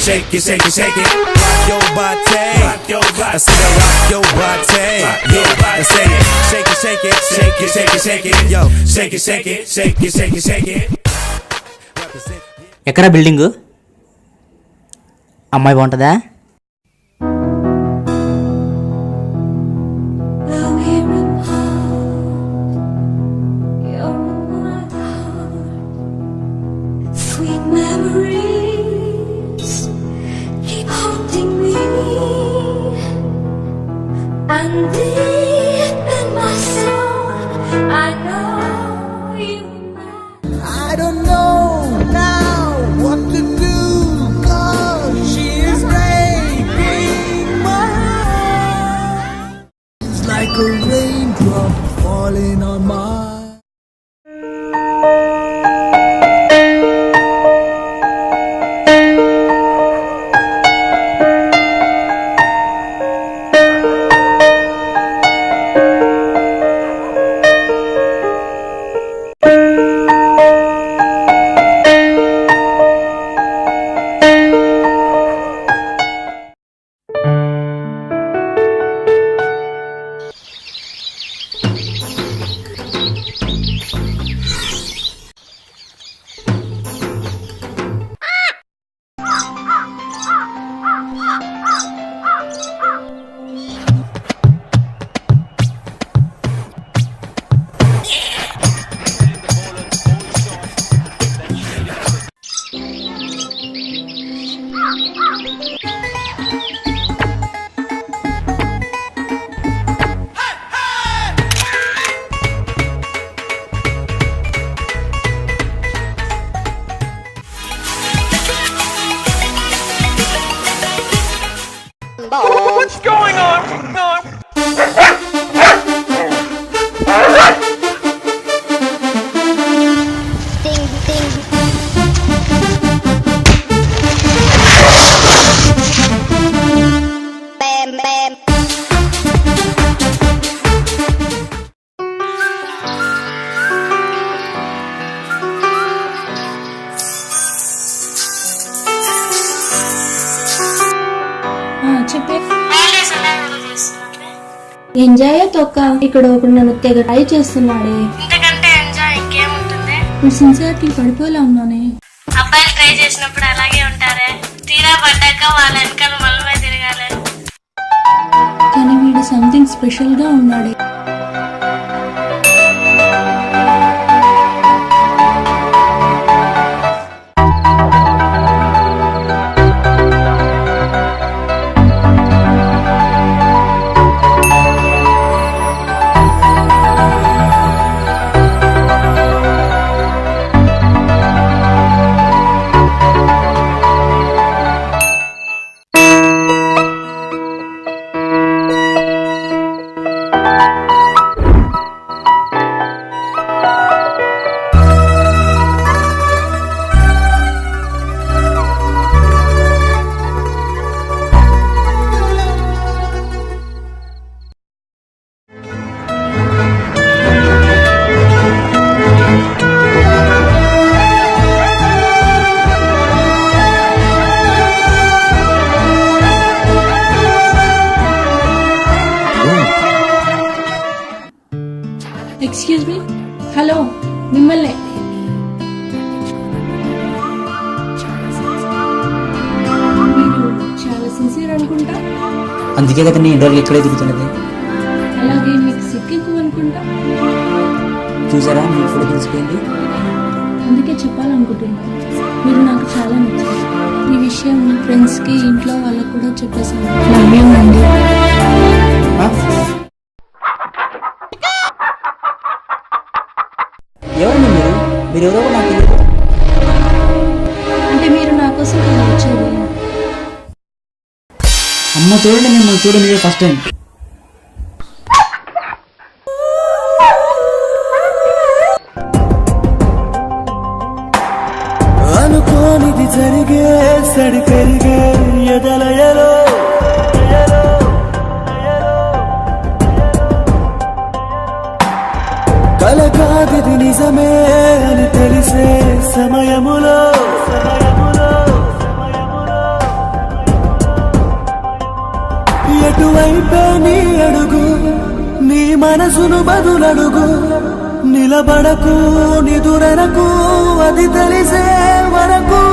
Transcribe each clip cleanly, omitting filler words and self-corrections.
Shake it, shake it, shake it. Rock your body, I said rock your body, yeah. I say it, shake it, shake it, shake it, shake it, shake it, yo. Shake it, shake it, shake it, shake it, shake it. ఎక్కడ building? అమ్మాయి బాగుంటుందా? And deep in my soul, I know you know. I don't know now what to do, 'cause she is breaking my heart. It's like a raindrop falling on my What's going on? Enjoy తొక్క ఇక్కడ ఒకడు నన్ను తెగ try చేస్తున్నాడే. ఇంతకంటే enjoy ఇంకేముంటుంది? ఇప్పుడు sincerity పడిపోలే ఉన్నానే. అబ్బాయిలు ట్రై చేసినప్పుడు అలాగే ఉంటారే, తీరా పడ్డాక వాళ్ళ వెనకాల మళ్ళీ తిరగాలి. కానీ వీడు సంథింగ్ స్పెషల్ గా ఉన్నాడే. అందుకే కదా నీ ఇంటర్వ్యూకి ఇక్కడే తిరుగుతున్నది. అలాగే మీకు సిగ్గు అనుకుంటా. చూసారా మీకు కూడా తెలిసిపోయింది. అందుకే చెప్పాలనుకుంటున్నాను, మీరు నాకు చాలా నచ్చారు. ఈ విషయం ఫ్రెండ్స్కి ఇంట్లో వాళ్ళకు కూడా చెప్పేసాను. లవ్ యూ అండి. ఎవరండి మీరెవరో నాకు తెలియదు. అంటే మీరు నా కోసం కదా వచ్చేది. అమ్మ చూడండి, మిమ్మల్ని చూడండి ఫస్ట్ టైం. అనుకోనిది జరిగే సడి పెరిగే ఎదలయలో కల కాదిది నిజమే అని తెలిసే సమయములో ఎటువైపే నీ అడుగు, నీ మనసును బదులడుగు, నిలబడకు నిదురనకు అది తెలిసే వరకు.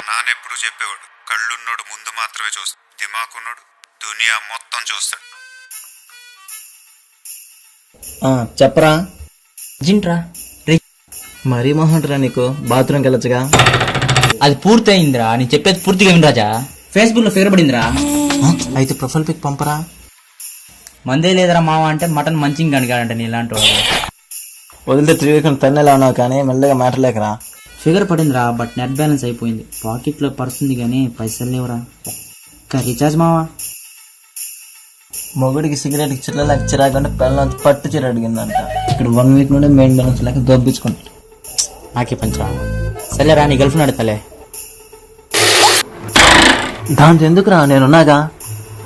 నానెప్పుడు చెప్పేవాడు, కళ్ళున్నోడు ముందు మాత్రమే చూస్తాడు, దిమాకున్నోడు దునియా మొత్తం చూస్తాడు. చెప్పరా జింట్రా రే. మరీ మొహంటరా నీకు, బాత్రూమ్కి వెళ్ళొచ్చుగా. అది పూర్తి అయిందిరా, నేను చెప్పేది పూర్తిగా ఏమి రాజా. ఫేస్బుక్ లో ఫిగర్ పడిందిరా. అయితే ప్రొఫైల్ పిక్ పంపరా. మందే లేదరా మావ అంటే మటన్ మంచిగా అడిగాడంట నీ ఇలాంటి వాడు. వదిలితే 3 వీక్స్ తన్నేలా ఉన్నావు కానీ మెల్లగా మ్యాటర్ లేకరా. ఫిగర్ పడిందిరా, బట్ నెట్ బ్యాలెన్స్ అయిపోయింది. పాకెట్లో పర్సుంది కానీ పైసలు లేవురా. ఒక్క రీఛార్జ్ మావా. మొగుడికి సిగరెట్ చిల్లలేక చిరాకంటే పిల్లల పట్టు చీర అడిగిందంట. ఇక్కడ 1 వీక్ నుండి మెయిన్ బ్యాలెన్స్ లేక దొబ్బించుకుంటా. నాకే పంచరా. సరేరా నీ గర్ల్ ఫ్రెండ్ అడతలే. దాంతో ఎందుకురా, నేనున్నాగా.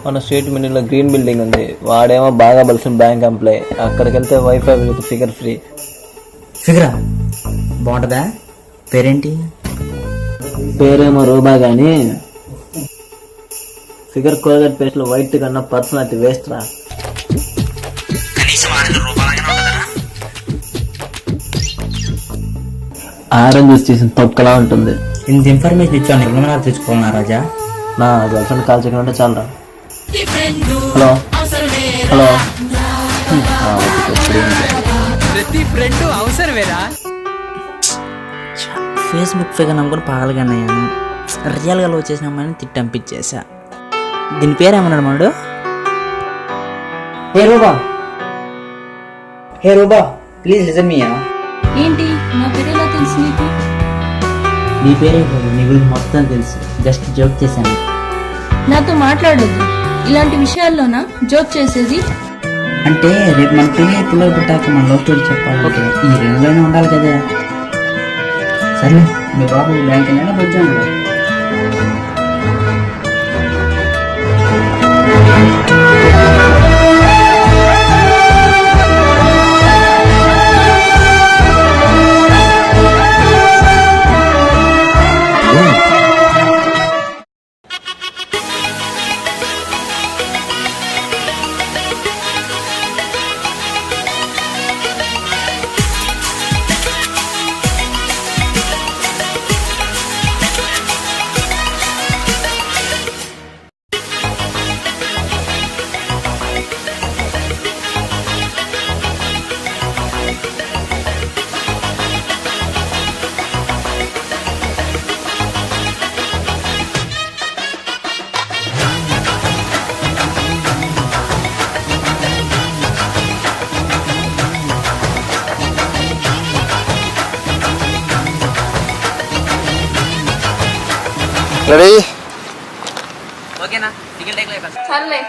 మన స్ట్రీట్ మిడిల్లో గ్రీన్ బిల్డింగ్ ఉంది, వాడేమో బాగా బలిసిన బ్యాంక్ ఎంప్లాయ్. అక్కడికి వెళ్తే వైఫై విత్ ఫిగర్ ఫ్రీ. ఫిగరా బాగుంటుందా? పేరేంటి? పేరేమో రూబా గానీ ఫిగర్ కోల్గేట్ పేస్ట్ లో వైట్ కన్నా పర్సనాలిటీ వేస్ట్ రా. ఆరెంజ్ జ్యూస్ చేసిన తొక్కలా ఉంటుంది. ఇంత ఇన్ఫర్మేషన్ ఇచ్చాను, నిర్మలా తెచ్చుకోవాలన్నా రాజా. నా గర్ల్ ఫ్రెండ్ కాల్ చేయకుండా ఉంటే చాలరా. Hello hello. ప్రతి ఫ్రెండ్ అవసరమేరా. ఫేస్బుక్ ఫిగర్ నమ్ముకొని పాగలగానయ్యాను. రియల్గా లవ్ చేసిన అమ్మాయిని తిట్టంపించేసా. దీని పేరేమన్నాడు మనడు? హే రూబా ప్లీజ్ లిసన్ మీయా. ఏంటి నా పేరు ఎలా తెలుసు నీకు? నీ పేరే నీ గురించి మొత్తం తెలుసు, జస్ట్ జోక్ చేశాను. నాతో మాట్లాడొద్దు, ఇలాంటి విషయాల్లోనా జోక్ చేసేది? అంటే రేపు మన పిల్లలు పుట్టాక మన లవ్ స్టోరీ చెప్పాలంటే ఈ రెండులోనే ఉండాలి కదా. సరే మీ బాబు బ్యాంక్ వెళ్ళినా వచ్చాను. రెడీ ఓకేనా సింగిల్ టేక్ సర్లే